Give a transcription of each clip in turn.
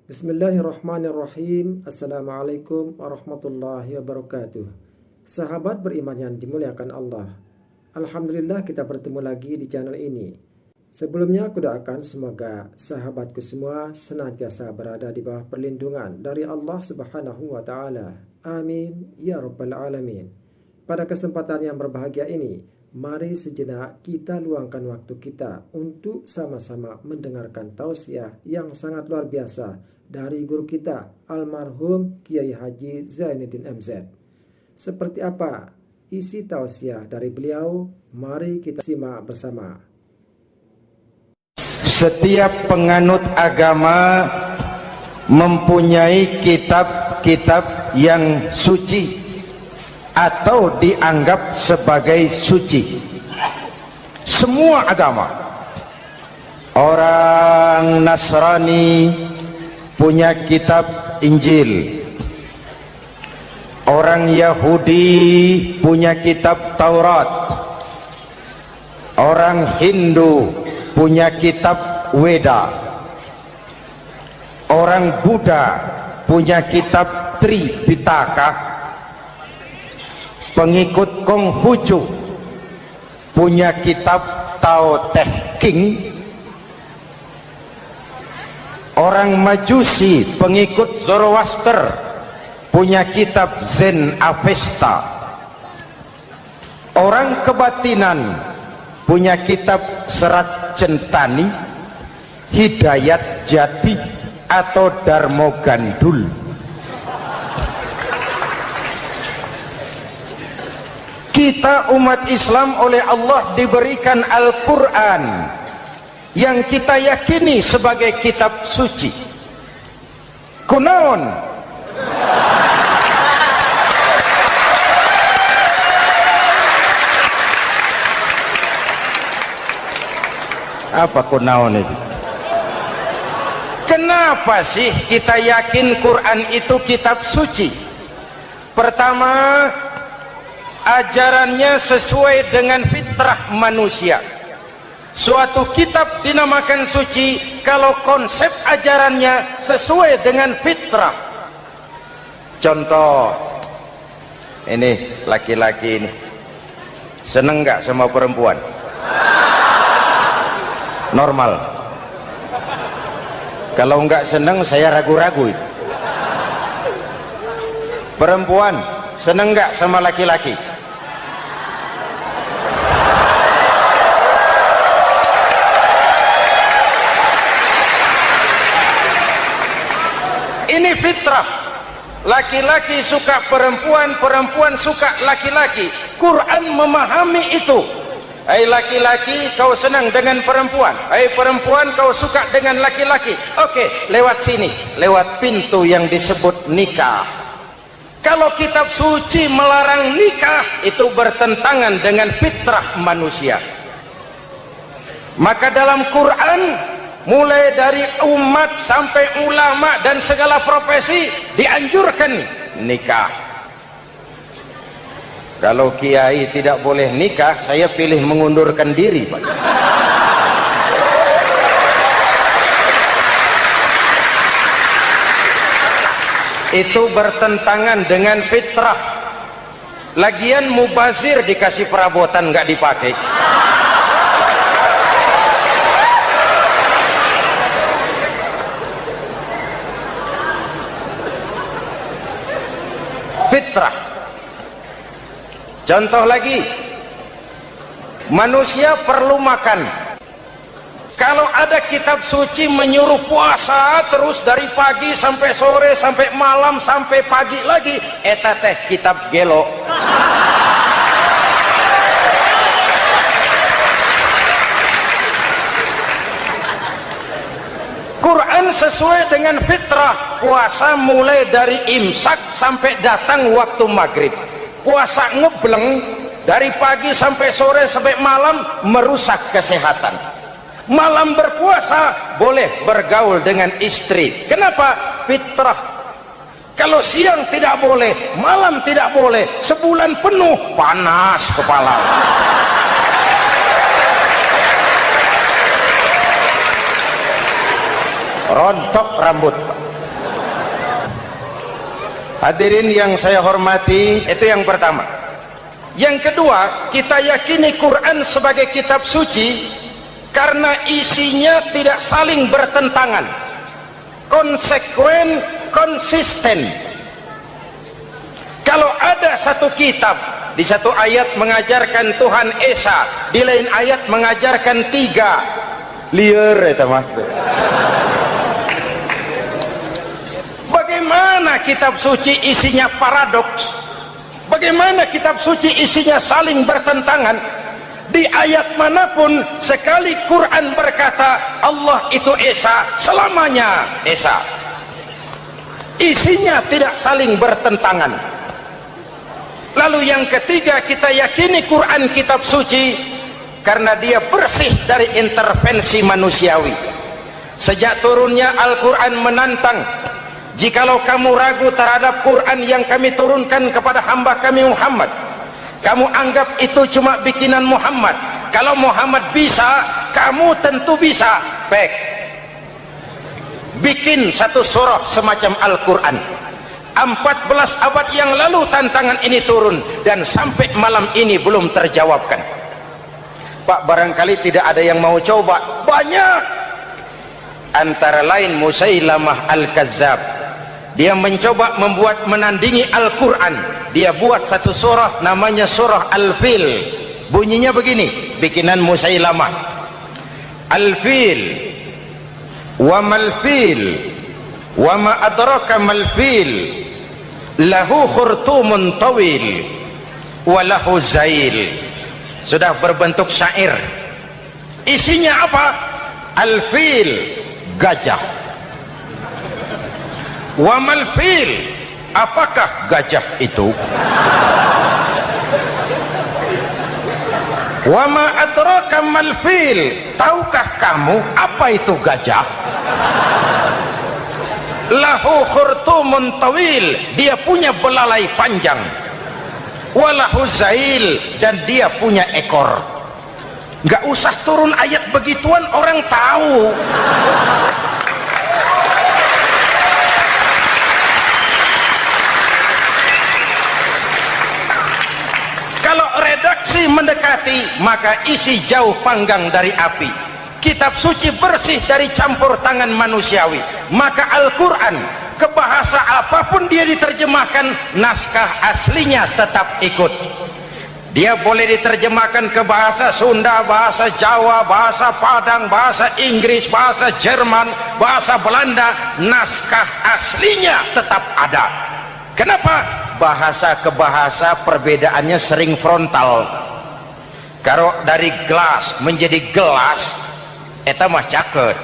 Bismillahirrahmanirrahim. Assalamualaikum warahmatullahi wabarakatuh. Sahabat beriman yang dimuliakan Allah, Alhamdulillah kita bertemu lagi di channel ini. Sebelumnya aku doakan semoga sahabatku semua senantiasa berada di bawah perlindungan dari Allah Subhanahu wa Ta'ala. Amin ya Rabbal Alamin. Pada kesempatan yang berbahagia ini, mari sejenak kita luangkan waktu kita untuk sama-sama mendengarkan tausiah yang sangat luar biasa dari guru kita, almarhum Kiai Haji Zainuddin MZ. Seperti apa isi tausiah dari beliau? Mari kita simak bersama. Setiap penganut agama mempunyai kitab-kitab yang suci atau dianggap sebagai suci. Semua agama. Orang Nasrani punya kitab Injil, orang Yahudi punya kitab Taurat, orang Hindu punya kitab Weda, orang Buddha punya kitab Tripitaka, pengikut Konghucu punya kitab Tao Te Ching, orang Majusi pengikut Zoroaster punya kitab Zen Avesta, orang kebatinan punya kitab Serat Centani, Hidayat Jati atau Darmo Gandul. Kita umat Islam oleh Allah diberikan Al-Quran yang kita yakini sebagai kitab suci. Kunaon? Apa kunaon itu? Kenapa sih kita yakin Quran itu kitab suci? Pertama, ajarannya sesuai dengan fitrah manusia. Suatu kitab dinamakan suci kalau konsep ajarannya sesuai dengan fitrah. Contoh, ini laki-laki ini seneng nggak sama perempuan? Normal. Kalau nggak seneng saya ragu-ragu. Perempuan seneng nggak sama laki-laki? Ini fitrah. Laki-laki suka perempuan, perempuan suka laki-laki. Quran memahami itu. Hai laki-laki, kau senang dengan perempuan. Hai perempuan, kau suka dengan laki-laki. Oke, lewat sini, lewat pintu yang disebut nikah. Kalau kitab suci melarang nikah, itu bertentangan dengan fitrah manusia. Maka dalam Quran, mulai dari umat sampai ulama dan segala profesi dianjurkan nikah. Kalau kiai tidak boleh nikah, saya pilih mengundurkan diri, Pak. Itu bertentangan dengan fitrah. Lagian mubazir dikasih perabotan nggak dipakai. Fitrah. Contoh lagi, manusia perlu makan. Kalau ada kitab suci menyuruh puasa terus dari pagi sampai sore sampai malam sampai pagi lagi, eta teh kitab gelo. Quran sesuai dengan fitrah. Puasa mulai dari imsak sampai datang waktu maghrib. Puasa ngebleng dari pagi sampai sore sampai malam merusak kesehatan. Malam berpuasa boleh bergaul dengan istri. Kenapa? Fitrah. Kalau siang tidak boleh, malam tidak boleh, sebulan penuh panas kepala. rontok rambut. Hadirin yang saya hormati, itu yang pertama. Yang kedua, kita yakini Quran sebagai kitab suci karena isinya tidak saling bertentangan, konsekuen, konsisten. Kalau ada satu kitab, di satu ayat mengajarkan Tuhan Esa, di lain ayat mengajarkan tiga, liar itu mah. Bagaimana kitab suci isinya paradoks? Bagaimana kitab suci isinya saling bertentangan? Di ayat manapun sekali Quran berkata Allah itu Esa, selamanya Esa. Isinya tidak saling bertentangan. Lalu yang ketiga, kita yakini Quran kitab suci karena dia bersih dari intervensi manusiawi. Sejak turunnya Al-Quran menantang, jikalau kamu ragu terhadap Quran yang kami turunkan kepada hamba kami Muhammad, kamu anggap itu cuma bikinan Muhammad. Kalau Muhammad bisa, kamu tentu bisa. Baik, bikin satu surah semacam Al-Quran. 14 abad yang lalu tantangan ini turun dan sampai malam ini belum terjawabkan. Pak, barangkali tidak ada yang mau coba. Banyak. Antara lain Musailamah Al-Kazzab, dia mencoba membuat menandingi Al-Quran. Dia buat satu surah namanya surah Al-Fil. Bunyinya begini, bikinan Musailamah. Al-Fil wa mal-fil wa ma adraka mal-fil lahu khurtumun tawil wa lahu zail. Sudah berbentuk syair. Isinya apa? Al-Fil, gajah. Wa mal-fil, apakah gajah itu? Wa ma adraka mal-fil, tahukah kamu apa itu gajah? Lahu khurtumun tawil, dia punya belalai panjang. Walahu zail, dan dia punya ekor. Gak usah turun ayat begituan, orang tahu. Kalau redaksi mendekati, maka isi jauh panggang dari api. Kitab suci bersih dari campur tangan manusiawi. Maka Al-Quran, ke bahasa apapun dia diterjemahkan, naskah aslinya tetap ikut. Dia boleh diterjemahkan ke bahasa Sunda, bahasa Jawa, bahasa Padang, bahasa Inggris, bahasa Jerman, bahasa Belanda, naskah aslinya tetap ada. Kenapa? Bahasa ke bahasa perbedaannya sering frontal. Kalau dari gelas menjadi gelas, eta mah caket.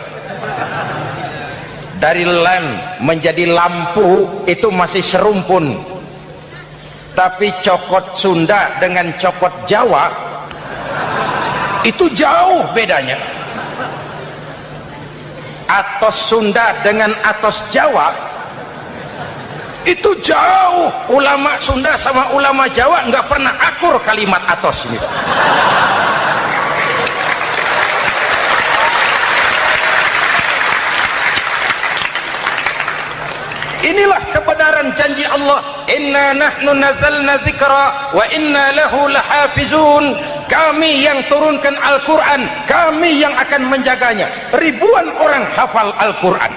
Dari lamp menjadi lampu, itu masih serumpun. Tapi cokot Sunda dengan cokot Jawa itu jauh bedanya. Atos Sunda dengan atos Jawa itu jauh. Ulama Sunda sama ulama Jawa nggak pernah akur kalimat atos ini. Inilah kebenaran janji Allah, inna nahnu nazzalna dzikra wa inna lahu lahafizun. Kami yang turunkan Al-Quran, kami yang akan menjaganya. Ribuan orang hafal Al-Quran.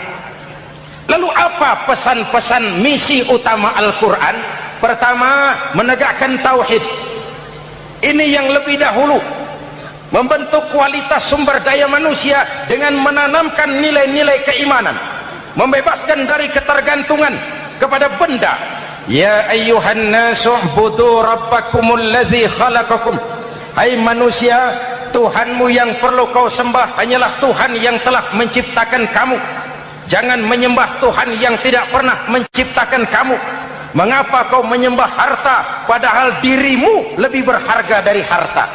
Lalu apa pesan-pesan misi utama Al-Quran? Pertama, menegakkan tauhid. Ini yang lebih dahulu, membentuk kualitas sumber daya manusia dengan menanamkan nilai-nilai keimanan, membebaskan dari ketergantungan kepada benda. Ya ayyuhan nasu ubudu rabbakumul ladzi khalaqakum. Hai manusia, Tuhanmu yang perlu kau sembah hanyalah Tuhan yang telah menciptakan kamu. Jangan menyembah Tuhan yang tidak pernah menciptakan kamu. Mengapa kau menyembah harta padahal dirimu lebih berharga dari harta?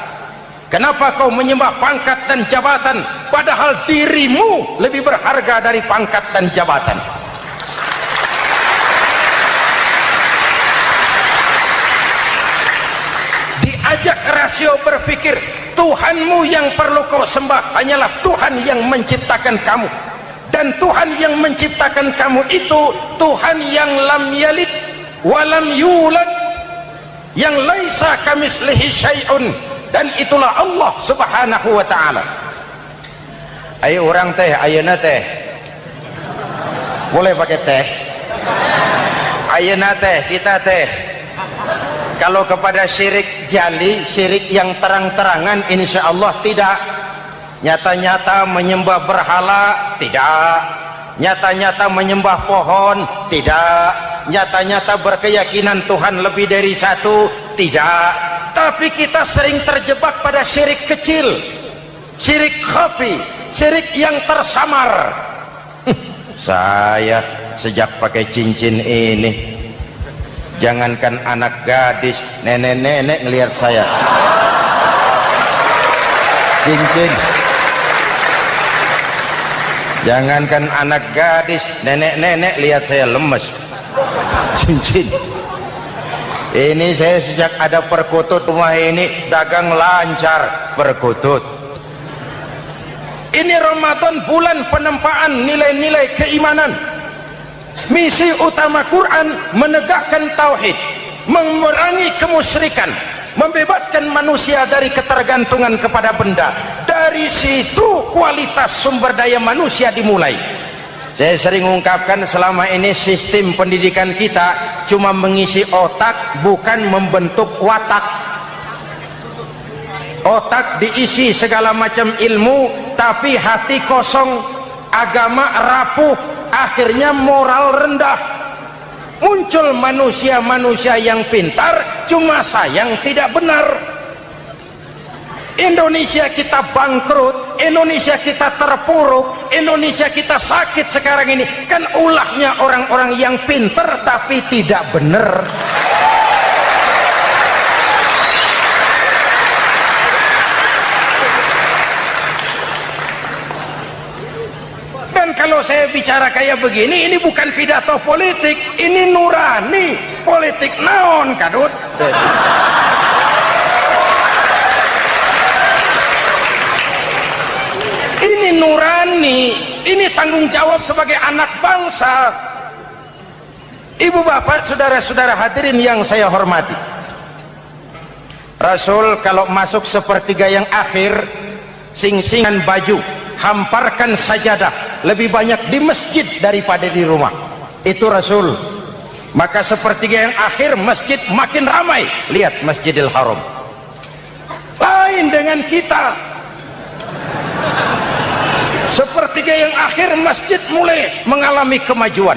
Kenapa kau menyembah pangkat dan jabatan padahal dirimu lebih berharga dari pangkat dan jabatan? Diajak rasio berpikir, Tuhanmu yang perlu kau sembah hanyalah Tuhan yang menciptakan kamu. Dan Tuhan yang menciptakan kamu itu Tuhan yang lam yalid walam yulad, yang laisa kamislihi syai'un, dan itulah Allah subhanahu wa ta'ala. Ayo orang teh, ayeuna teh boleh pakai teh, ayeuna teh kita teh kalau kepada syirik jali, syirik yang terang-terangan, insya Allah tidak. Nyata-nyata menyembah berhala, tidak. Nyata-nyata menyembah pohon, tidak. Nyata-nyata berkeyakinan Tuhan lebih dari satu, tidak. Tapi kita sering terjebak pada syirik kecil, syirik khafi, syirik yang tersamar. Saya sejak pakai cincin ini, jangankan anak gadis, nenek-nenek ngelihat saya cincin. Jangankan anak gadis, nenek-nenek lihat saya lemes cincin. Ini saya sejak ada perkutut rumah ini dagang lancar perkutut. Ini Ramadan, bulan penempaan nilai-nilai keimanan. Misi utama Quran menegakkan tauhid, memerangi kemusyrikan, membebaskan manusia dari ketergantungan kepada benda. Dari situ kualitas sumber daya manusia dimulai. Saya sering ungkapkan selama ini sistem pendidikan kita cuma mengisi otak, bukan membentuk watak. Otak diisi segala macam ilmu, tapi hati kosong, agama rapuh, akhirnya moral rendah. Muncul manusia-manusia yang pintar, cuma sayang tidak benar. Indonesia kita bangkrut, Indonesia kita terpuruk, Indonesia kita sakit sekarang ini, kan ulahnya orang-orang yang pintar tapi tidak benar. Kalau saya bicara kayak begini, ini bukan pidato politik, ini nurani politik naon kadut. Ini nurani, ini tanggung jawab sebagai anak bangsa. Ibu bapak, saudara-saudara hadirin yang saya hormati, Rasul kalau masuk sepertiga yang akhir, sing-singan baju, hamparkan sajadah, lebih banyak di masjid daripada di rumah. Itu Rasul. Maka sepertiga yang akhir masjid makin ramai. Lihat Masjidil Haram. Lain dengan kita. Sepertiga yang akhir masjid mulai mengalami kemajuan.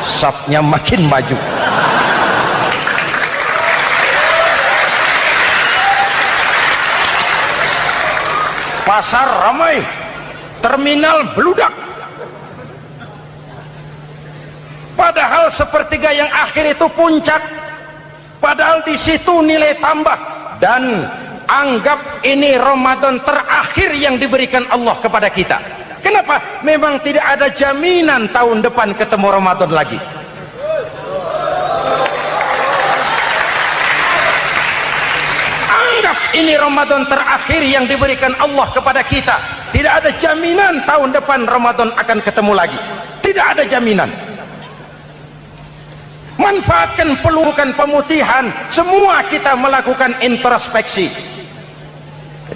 Safnya makin maju. Pasar ramai, terminal beludak. Padahal sepertiga yang akhir itu puncak, padahal di situ nilai tambah. Dan anggap ini Ramadan terakhir yang diberikan Allah kepada kita. Kenapa? Memang tidak ada jaminan tahun depan ketemu Ramadan lagi. Ini Ramadan terakhir yang diberikan Allah kepada kita. Tidak ada jaminan tahun depan Ramadan akan ketemu lagi. Tidak ada jaminan. Manfaatkan pelukan pemutihan. Semua kita melakukan introspeksi.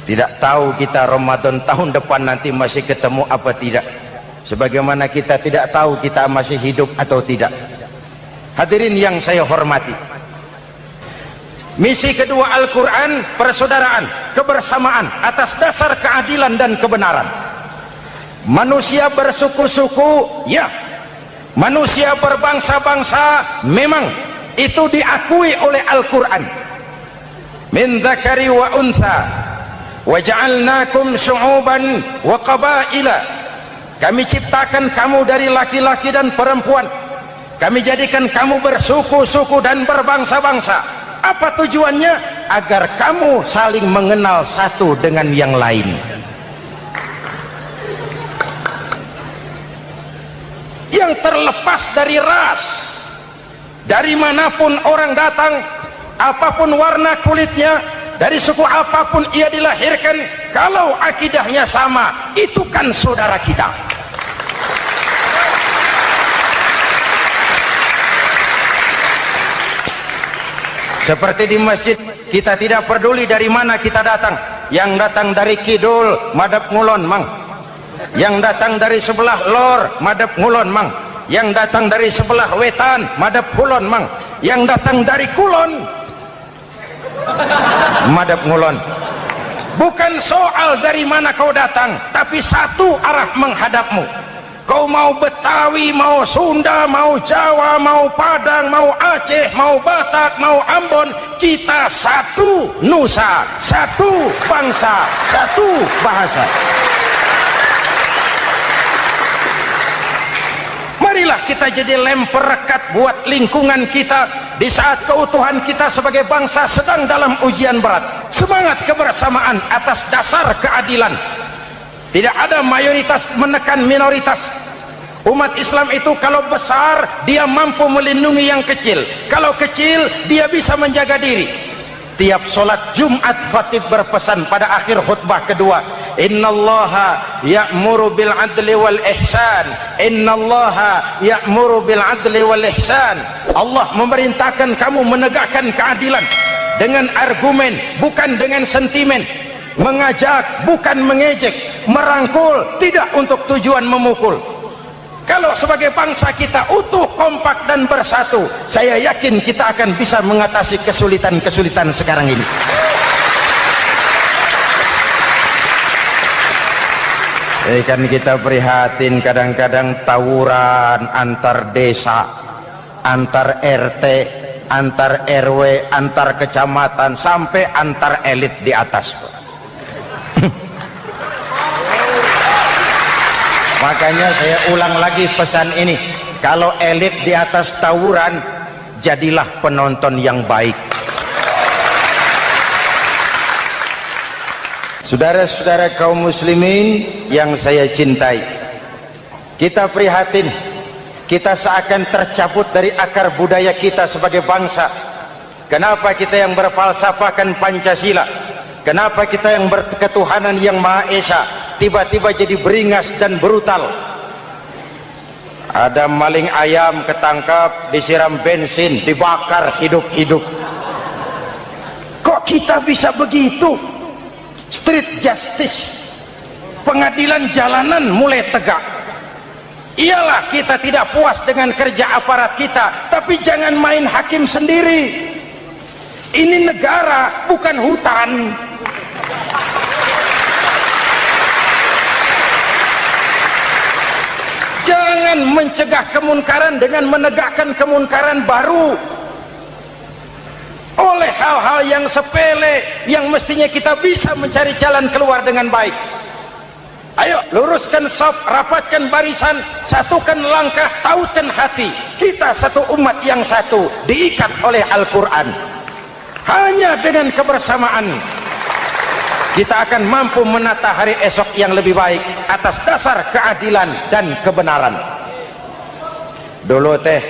Tidak tahu kita Ramadan tahun depan nanti masih ketemu apa tidak. Sebagaimana kita tidak tahu kita masih hidup atau tidak. Hadirin yang saya hormati, misi kedua Al-Quran, persaudaraan, kebersamaan atas dasar keadilan dan kebenaran. Manusia bersuku-suku, ya. Manusia berbangsa-bangsa, memang itu diakui oleh Al-Quran. Min dzakari wa untha wa ja'alnakum syu'uban wa qabaila. Kami ciptakan kamu dari laki-laki dan perempuan. Kami jadikan kamu bersuku-suku dan berbangsa-bangsa. Apa tujuannya? Agar kamu saling mengenal satu dengan yang lain. Yang terlepas dari ras, dari manapun orang datang, apapun warna kulitnya, dari suku apapun ia dilahirkan, kalau akidahnya sama, itu kan saudara kita. Seperti di masjid, kita tidak peduli dari mana kita datang. Yang datang dari kidul, madep ngulon mang. Yang datang dari sebelah lor, madep ngulon mang. Yang datang dari sebelah wetan, madep kulon mang. Yang datang dari kulon, madep ngulon. Bukan soal dari mana kau datang, tapi satu arah menghadapmu. Kau mau Betawi, mau Sunda, mau Jawa, mau Padang, mau Aceh, mau Batak, mau Ambon, kita satu nusa, satu bangsa, satu bahasa. Marilah kita jadi lem perekat buat lingkungan kita di saat keutuhan kita sebagai bangsa sedang dalam ujian berat. Semangat kebersamaan atas dasar keadilan. Tidak ada mayoritas menekan minoritas. Umat Islam itu kalau besar, dia mampu melindungi yang kecil. Kalau kecil, dia bisa menjaga diri. Tiap sholat Jumat, khatib berpesan pada akhir khutbah kedua, innallaha ya'muru bil adli wal ihsan. Innallaha ya'muru bil adli wal ihsan. Allah memerintahkan kamu menegakkan keadilan dengan argumen, bukan dengan sentimen. Mengajak, bukan mengejek. Merangkul, tidak untuk tujuan memukul. Kalau sebagai bangsa kita utuh, kompak dan bersatu, saya yakin kita akan bisa mengatasi kesulitan-kesulitan sekarang ini. Kan kita prihatin kadang-kadang tawuran antar desa, antar RT, antar RW, antar kecamatan, sampai antar elit di atas. Makanya saya ulang lagi pesan ini, kalau elit di atas tawuran, jadilah penonton yang baik. Saudara-saudara kaum muslimin yang saya cintai, kita prihatin, kita seakan tercabut dari akar budaya kita sebagai bangsa. Kenapa kita yang berfalsafahkan Pancasila, kenapa kita yang berketuhanan yang Maha Esa tiba-tiba jadi beringas dan brutal? Ada maling ayam ketangkap, disiram bensin, dibakar hidup-hidup. Kok kita bisa begitu? Street justice, pengadilan jalanan mulai tegak. Iyalah kita tidak puas dengan kerja aparat kita, tapi jangan main hakim sendiri. Ini negara, bukan hutan. Jangan mencegah kemunkaran dengan menegakkan kemunkaran baru. Oleh hal-hal yang sepele yang mestinya kita bisa mencari jalan keluar dengan baik. Ayo luruskan saf, rapatkan barisan, satukan langkah, tautkan hati. Kita satu umat yang satu, diikat oleh Al-Quran. Hanya dengan kebersamaan kita akan mampu menata hari esok yang lebih baik atas dasar keadilan dan kebenaran. Dulu teh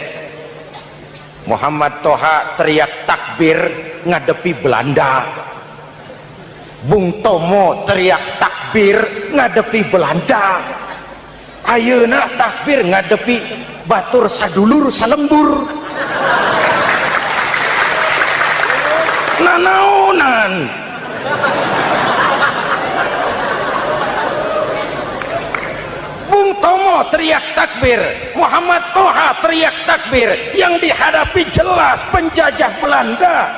Muhammad Toha teriak takbir ngadepi Belanda. Bung Tomo teriak takbir ngadepi Belanda. Ayeuna takbir ngadepi batur sadulur salembur. Nanaonan. Bung Tomo teriak takbir, Muhammad Toha teriak takbir, yang dihadapi jelas penjajah Belanda.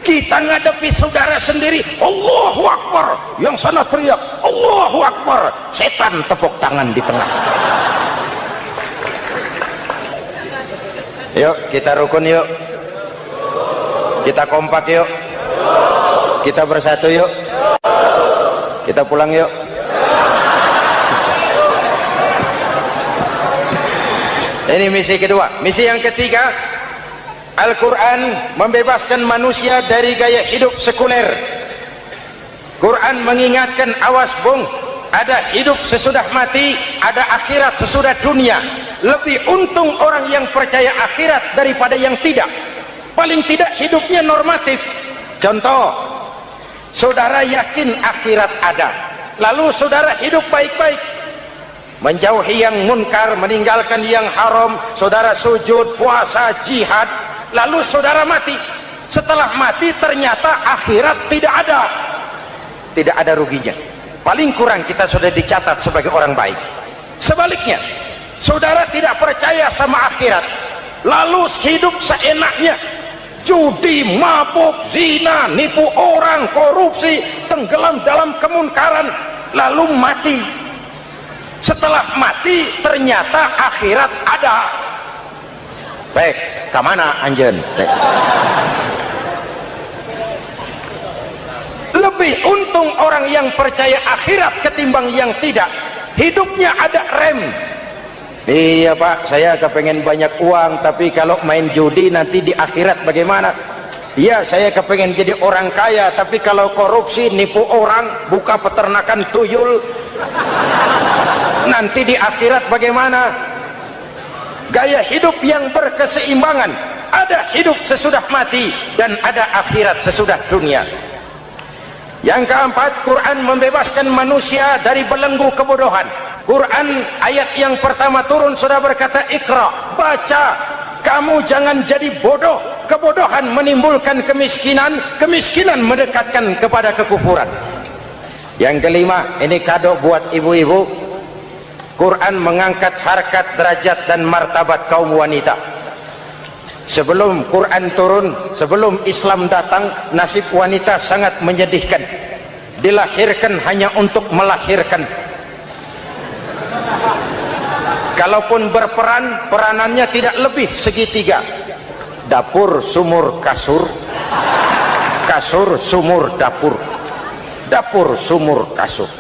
Kita ngadepi saudara sendiri, Allahu Akbar, yang sana teriak Allahu Akbar, setan tepuk tangan di tengah. Yuk kita rukun, yuk kita kompak, yuk kita bersatu, yuk kita pulang, yuk. Ini misi kedua. Misi yang ketiga, Al-Quran membebaskan manusia dari gaya hidup sekuler. Quran mengingatkan, awas bung, ada hidup sesudah mati, ada akhirat sesudah dunia. Lebih untung orang yang percaya akhirat daripada yang tidak. Paling tidak hidupnya normatif. Contoh, saudara yakin akhirat ada, lalu saudara hidup baik-baik, menjauhi yang munkar, meninggalkan yang haram, saudara sujud, puasa, jihad, lalu saudara mati, setelah mati ternyata akhirat tidak ada ruginya. Paling kurang kita sudah dicatat sebagai orang baik. Sebaliknya, saudara tidak percaya sama akhirat, lalu hidup seenaknya, judi, mabuk, zina, nipu orang, korupsi, tenggelam dalam kemunkaran, lalu mati. Setelah mati ternyata akhirat ada. Baik, kemana anjen? Lebih untung orang yang percaya akhirat ketimbang yang tidak. Hidupnya ada rem. Iya Pak, saya kepengen banyak uang, tapi kalau main judi nanti di akhirat bagaimana? Iya, saya kepengen jadi orang kaya, tapi kalau korupsi, nipu orang, buka peternakan tuyul, nanti di akhirat bagaimana? Gaya hidup yang berkeseimbangan. Ada hidup sesudah mati dan ada akhirat sesudah dunia. Yang keempat, Quran membebaskan manusia dari belenggu kebodohan. Quran ayat yang pertama turun sudah berkata, Iqra, baca, kamu jangan jadi bodoh. Kebodohan menimbulkan kemiskinan, kemiskinan mendekatkan kepada kekufuran. Yang kelima, ini kado buat ibu-ibu, Quran mengangkat harkat, derajat dan martabat kaum wanita. Sebelum Quran turun, sebelum Islam datang, nasib wanita sangat menyedihkan. Dilahirkan hanya untuk melahirkan. Kalaupun berperan, peranannya tidak lebih segitiga. Dapur, sumur, kasur. Kasur, sumur, dapur. Dapur, sumur, kasur.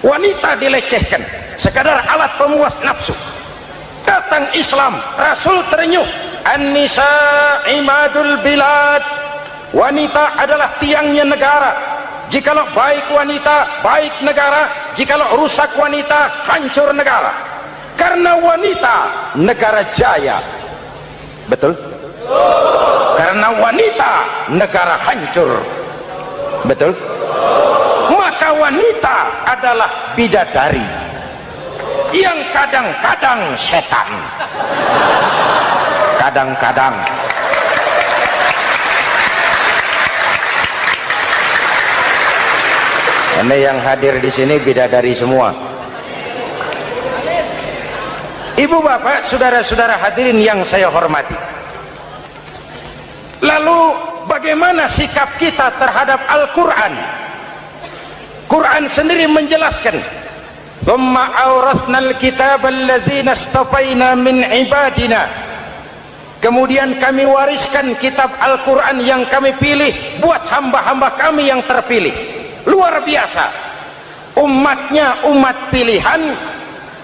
Wanita dilecehkan, sekadar alat pemuas nafsu. Datang Islam, Rasul terenyuh, An-nisa imadul bilad. Wanita adalah tiangnya negara. Jikalau baik wanita, baik negara. Jikalau rusak wanita, hancur negara. Karena wanita, negara jaya. Betul? Karena wanita, negara hancur. Betul? Maka wanita adalah bidadari yang kadang-kadang setan. Kadang-kadang. Karena yang hadir di sini bidadari semua. Ibu bapak, saudara-saudara hadirin yang saya hormati. Lalu bagaimana sikap kita terhadap Al-Quran? Quran sendiri menjelaskan, "Tsumma awrasnal kitaba alladzina istafaina min ibadina." Kemudian kami wariskan kitab Al-Quran yang kami pilih buat hamba-hamba kami yang terpilih. Luar biasa. Umatnya umat pilihan,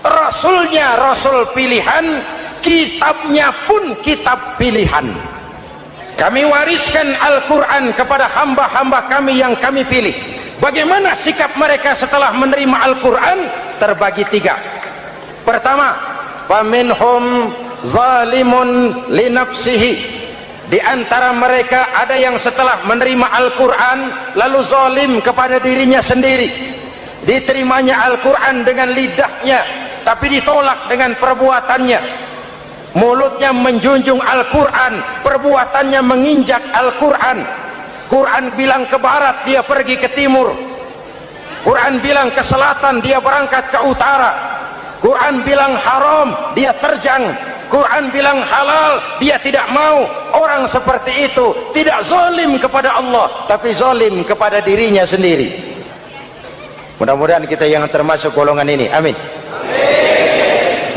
Rasulnya Rasul pilihan, kitabnya pun kitab pilihan. Kami wariskan Al-Quran kepada hamba-hamba kami yang kami pilih. Bagaimana sikap mereka setelah menerima Al-Quran? Terbagi tiga. Pertama, faminhum zalimun linafsihi. Di antara mereka ada yang setelah menerima Al-Quran lalu zalim kepada dirinya sendiri. Diterimanya Al-Quran dengan lidahnya, tapi ditolak dengan perbuatannya. Mulutnya menjunjung Al-Quran, perbuatannya menginjak Al-Quran. Quran bilang ke barat, dia pergi ke timur. Quran bilang ke selatan, dia berangkat ke utara. Quran bilang haram, dia terjang. Quran bilang halal, dia tidak mau. Orang seperti itu tidak zalim kepada Allah, tapi zalim kepada dirinya sendiri. Mudah-mudahan kita yang termasuk golongan ini. Amin.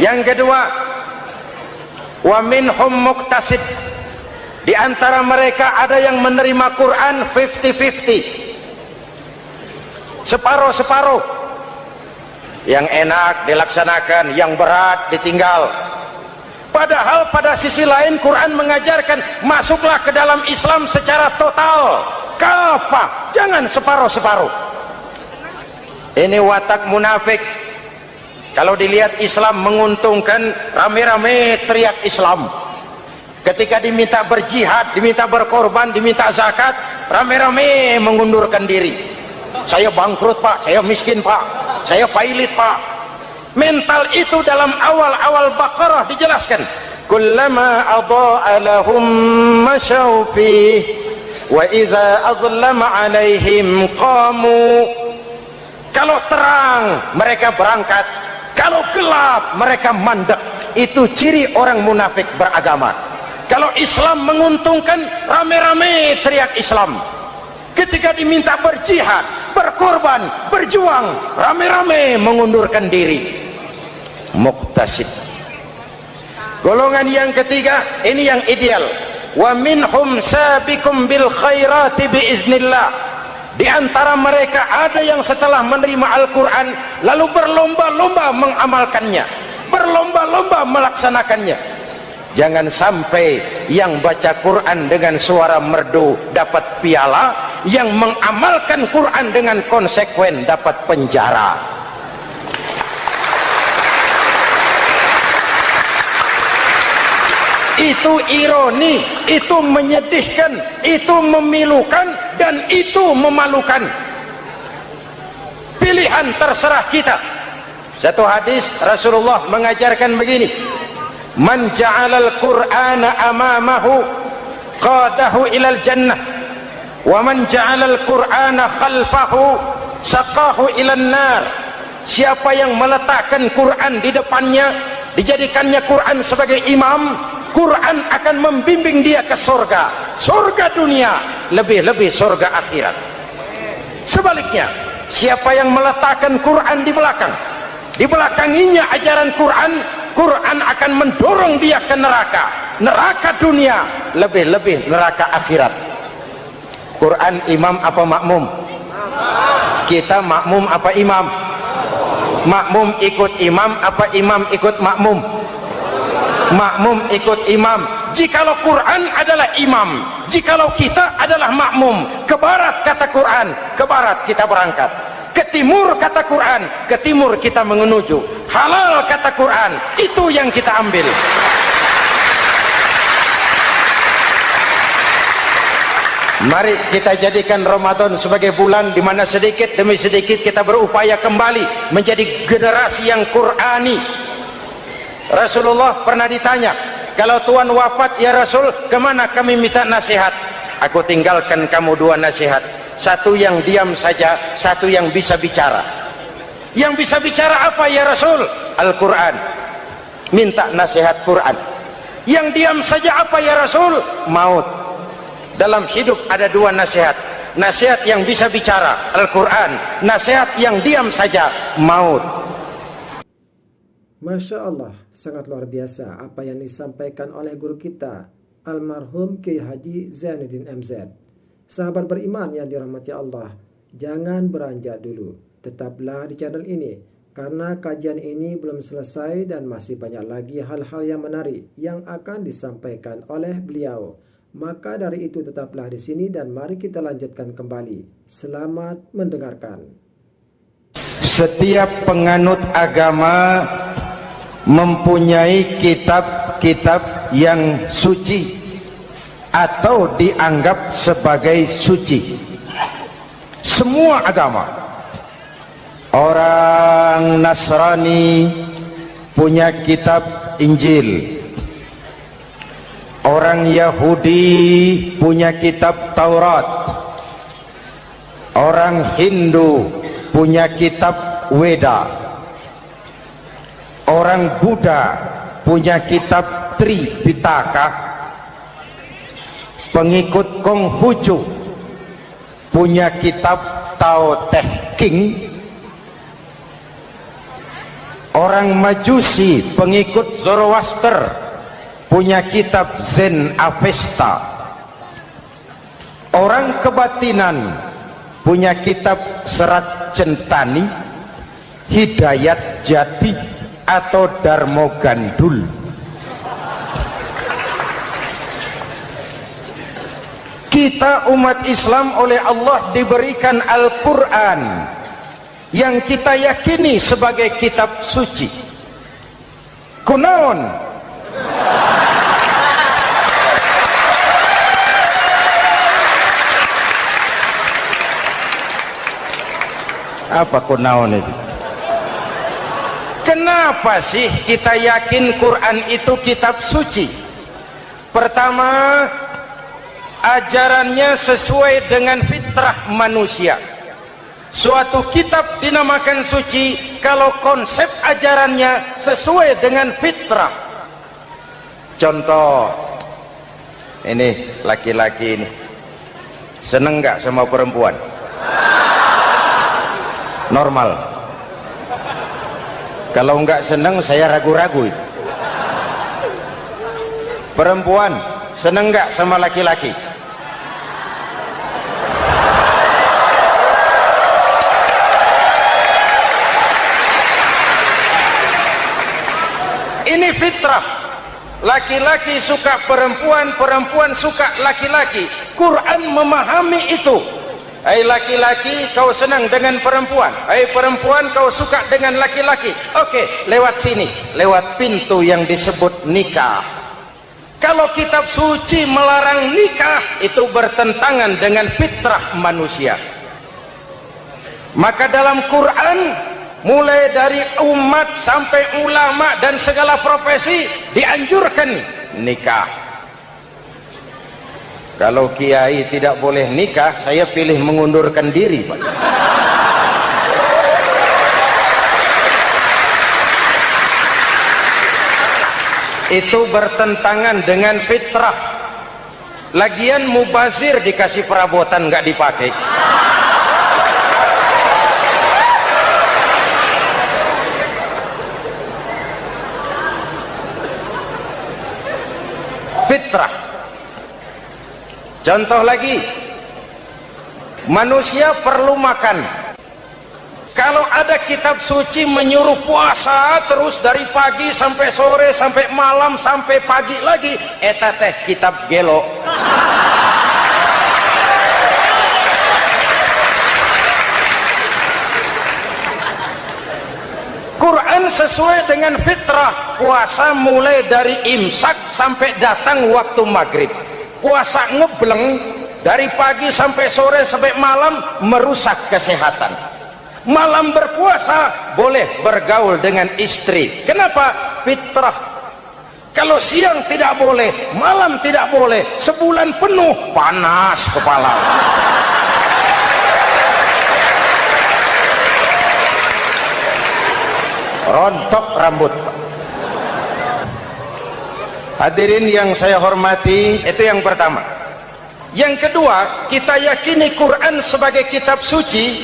Yang kedua, wa minhum muqtasid. Di antara mereka ada yang menerima Quran 50-50, separuh-separuh. Yang enak dilaksanakan, yang berat ditinggal. Padahal pada sisi lain Quran mengajarkan masuklah ke dalam Islam secara total, kafah, jangan separuh-separuh. Ini watak munafik. Kalau dilihat Islam menguntungkan, rame-rame teriak Islam. Ketika diminta berjihad, diminta berkorban, diminta zakat, rame-rame mengundurkan diri. Saya bangkrut Pak, saya miskin Pak, saya pailit Pak. Mental itu dalam awal-awal Baqarah dijelaskan. Kullama adha'a lahum masyaw fih. wa idza adlama alaihim qamu. Kalau terang mereka berangkat, kalau gelap mereka mandek. Itu ciri orang munafik beragama. Kalau Islam menguntungkan, rame-rame teriak Islam. Ketika diminta berjihad, berkorban, berjuang, rame-rame mengundurkan diri. Muqtasid. Golongan yang ketiga, ini yang ideal. Wa minhum sabiqum bil khairati biiznillah. Di antara mereka ada yang setelah menerima Al-Quran lalu berlomba-lomba mengamalkannya, berlomba-lomba melaksanakannya. Jangan sampai yang baca Quran dengan suara merdu dapat piala, yang mengamalkan Quran dengan konsekuen dapat penjara. Itu ironi, itu menyedihkan, itu memilukan, dan itu memalukan. Pilihan terserah kita. Satu hadis Rasulullah mengajarkan begini: man ja'alal qur'ana amamahu qadahu ilal jannah, wa man ja'alal qur'ana khalfahu saqahu ilan nar. Siapa yang meletakkan Quran di depannya, dijadikannya Quran sebagai imam, Quran akan membimbing dia ke surga, surga dunia, lebih-lebih surga akhirat. Sebaliknya, siapa yang meletakkan Quran di belakang, dibelakanginya ajaran Quran, Quran akan mendorong dia ke neraka, neraka dunia, lebih-lebih neraka akhirat. Quran imam apa makmum? Kita makmum apa imam? Makmum ikut imam apa imam ikut makmum? Makmum ikut imam. Jikalau Quran adalah imam, jikalau kita adalah makmum. Ke barat kata Quran, ke barat kita berangkat. Ke timur kata Quran, ke timur kita menuju. Halal kata Quran, itu yang kita ambil. Mari kita jadikan Ramadan sebagai bulan di mana sedikit demi sedikit kita berupaya kembali menjadi generasi yang Qurani. Rasulullah pernah ditanya, kalau Tuhan wafat ya Rasul, kemana kami minta nasihat? Aku tinggalkan kamu dua nasihat, satu yang diam saja, satu yang bisa bicara. Yang bisa bicara apa ya Rasul? Al-Quran. Minta nasihat Quran. Yang diam saja apa ya Rasul? Maut. Dalam hidup ada dua nasihat, nasihat yang bisa bicara Al-Quran, nasihat yang diam saja maut. Masya Allah, sangat luar biasa apa yang disampaikan oleh guru kita almarhum Kiai Haji Zainuddin MZ. Sahabat beriman yang dirahmati Allah, jangan beranjak dulu, tetaplah di channel ini karena kajian ini belum selesai dan masih banyak lagi hal-hal yang menarik yang akan disampaikan oleh beliau. Maka dari itu tetaplah di sini dan mari kita lanjutkan kembali. Selamat mendengarkan. Setiap penganut agama mempunyai kitab-kitab yang suci atau dianggap sebagai suci. Semua agama. Orang Nasrani punya kitab Injil. Orang Yahudi punya kitab Taurat. Orang Hindu punya kitab Weda. Orang Buddha punya kitab Tripitaka. Pengikut Konghucu punya kitab Tao Te Ching. Orang Majusi pengikut Zoroaster punya kitab Zen Avesta. Orang kebatinan punya kitab Serat Centani, Hidayat Jati atau Darmo Gandul. Kita umat Islam oleh Allah diberikan Al-Quran yang kita yakini sebagai kitab suci. Kunaon? Apa kunaon itu? Kenapa sih kita yakin Quran itu kitab suci? Pertama, ajarannya sesuai dengan fitrah manusia. Suatu kitab dinamakan suci kalau konsep ajarannya sesuai dengan fitrah. Contoh, ini laki-laki ini seneng nggak sama perempuan? Normal. Kalau nggak seneng saya ragu-ragu. Perempuan seneng nggak sama laki-laki? Ini fitrah. Laki-laki suka perempuan, perempuan suka laki-laki. Quran memahami itu. Hai laki-laki, kau senang dengan perempuan. Hai perempuan, kau suka dengan laki-laki. Oke, lewat sini, lewat pintu yang disebut nikah. Kalau kitab suci melarang nikah, itu bertentangan dengan fitrah manusia. Maka dalam Quran, mulai dari umat sampai ulama dan segala profesi dianjurkan nikah. Kalau kiai tidak boleh nikah, saya pilih mengundurkan diri, Pak. Itu bertentangan dengan fitrah. Lagian mubazir dikasih perabotan nggak dipakai. Fitrah. Contoh lagi, manusia perlu makan. Kalau ada kitab suci menyuruh puasa terus dari pagi sampai sore sampai malam sampai pagi lagi, eta teh kitab gelo. Quran sesuai dengan fitrah. Puasa mulai dari imsak sampai datang waktu maghrib. Puasa ngebleng dari pagi sampai sore sampai malam merusak kesehatan. Malam berpuasa boleh bergaul dengan istri. Kenapa? Fitrah. Kalau siang tidak boleh, malam tidak boleh, sebulan penuh panas kepala. Rontok rambut. Hadirin yang saya hormati, itu yang pertama. Yang kedua, kita yakini Quran sebagai kitab suci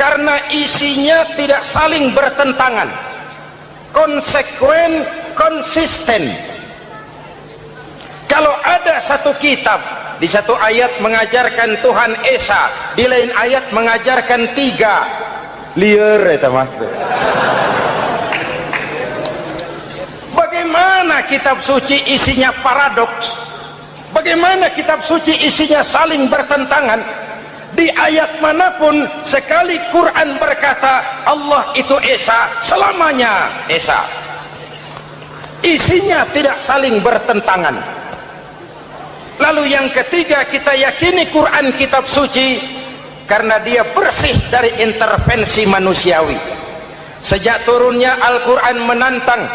karena isinya tidak saling bertentangan, konsekuen, konsisten. Kalau ada satu kitab, di satu ayat mengajarkan Tuhan Esa, di lain ayat mengajarkan tiga, liar itu mah. Bagaimana kitab suci isinya paradoks? Bagaimana kitab suci isinya saling bertentangan? Di ayat manapun sekali Quran berkata Allah itu Esa, selamanya Esa. Isinya tidak saling bertentangan. Lalu yang ketiga, kita yakini Quran kitab suci karena dia bersih dari intervensi manusiawi. Sejak turunnya Al-Quran menantang,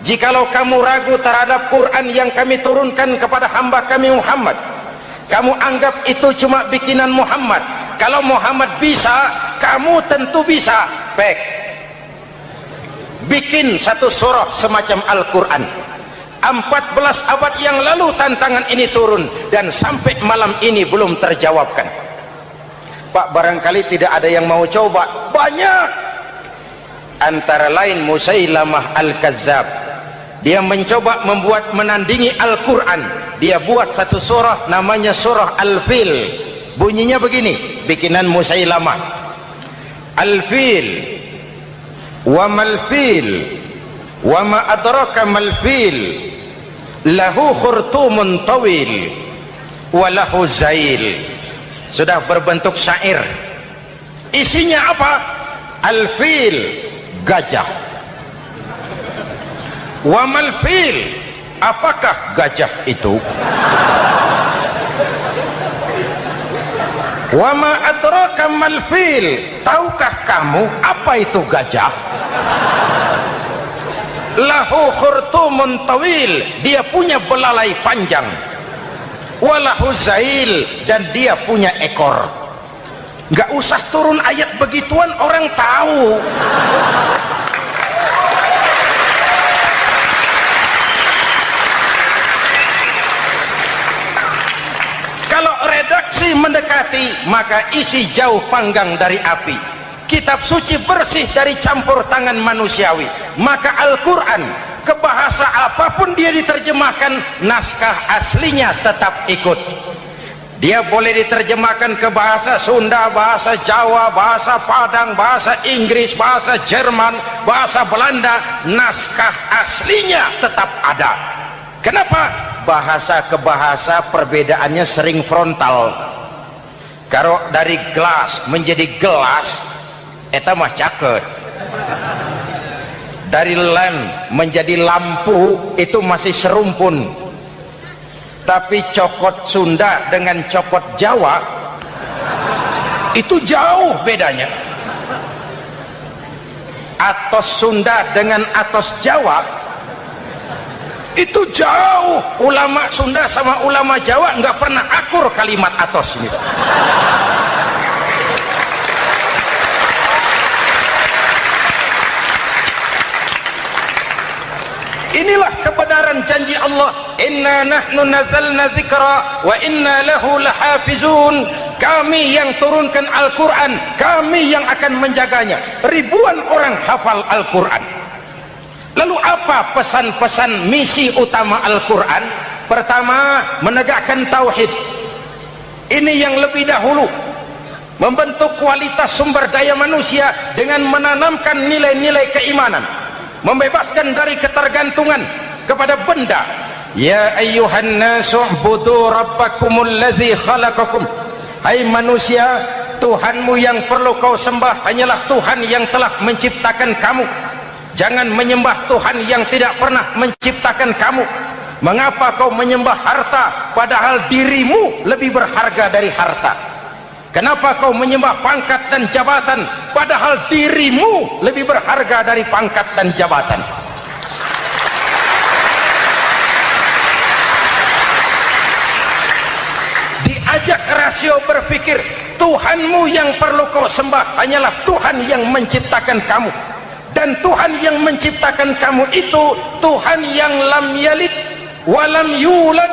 jikalau kamu ragu terhadap Quran yang kami turunkan kepada hamba kami Muhammad, kamu anggap itu cuma bikinan Muhammad. Kalau Muhammad bisa, kamu tentu bisa. Baik, bikin satu surah semacam Al-Quran. 14 abad yang lalu tantangan ini turun dan sampai malam ini belum terjawabkan. Pak, barangkali tidak ada yang mau coba. Banyak. Antara lain Musailamah Al-Kazzab, dia mencoba membuat menandingi Al-Quran. Dia buat satu surah namanya surah Al-Fil. Bunyinya begini, bikinan Musailamah. Al-Fil wa mal-fil wa ma adraka mal-fil lahu khurtumun tawil wa lahu zail. Sudah berbentuk syair. Isinya apa? Al-Fil, gajah. Wa mal-fil, apakah gajah itu? Wa ma adraka mal-fil, tahukah kamu apa itu gajah? Lahu khurtumun tawil, dia punya belalai panjang. walahu zail, dan dia punya ekor. Nggak usah turun ayat begituan, orang tahu. Kalau redaksi mendekati, maka isi jauh panggang dari api. Kitab suci bersih dari campur tangan manusiawi. Maka Al-Quran, ke bahasa apapun dia diterjemahkan, naskah aslinya tetap ikut. Dia boleh diterjemahkan ke bahasa Sunda, bahasa Jawa, bahasa Padang, bahasa Inggris, bahasa Jerman, bahasa Belanda, naskah aslinya tetap ada. Kenapa? Bahasa ke bahasa perbedaannya sering frontal. Kalau dari gelas menjadi gelas, eta mah caket. Dari lamp menjadi lampu, itu masih serumpun. Tapi cokot Sunda dengan cokot Jawa itu jauh bedanya. Atos Sunda dengan atos Jawa itu jauh. Ulama Sunda sama ulama Jawa nggak pernah akur kalimat atos ini. Inilah kebenaran janji Allah, inna nahnu nazzalna dzikra wa inna lahu lahafizun. Kami yang turunkan Al-Quran, kami yang akan menjaganya. Ribuan orang hafal Al-Quran. Lalu apa pesan-pesan misi utama Al-Quran? Pertama, menegakkan tauhid. Ini yang lebih dahulu, membentuk kualitas sumber daya manusia dengan menanamkan nilai-nilai keimanan, membebaskan dari ketergantungan kepada benda. Ya ayyuhan nasu ubudu rabbakumul ladzi khalaqakum. Hai manusia, Tuhanmu yang perlu kau sembah hanyalah Tuhan yang telah menciptakan kamu. Jangan menyembah Tuhan yang tidak pernah menciptakan kamu. Mengapa kau menyembah harta padahal dirimu lebih berharga dari harta? Kenapa kau menyembah pangkat dan jabatan padahal dirimu lebih berharga dari pangkat dan jabatan? Diajak rasio berpikir, Tuhanmu yang perlu kau sembah hanyalah Tuhan yang menciptakan kamu. Dan Tuhan yang menciptakan kamu itu Tuhan yang lam yalid walam yulad,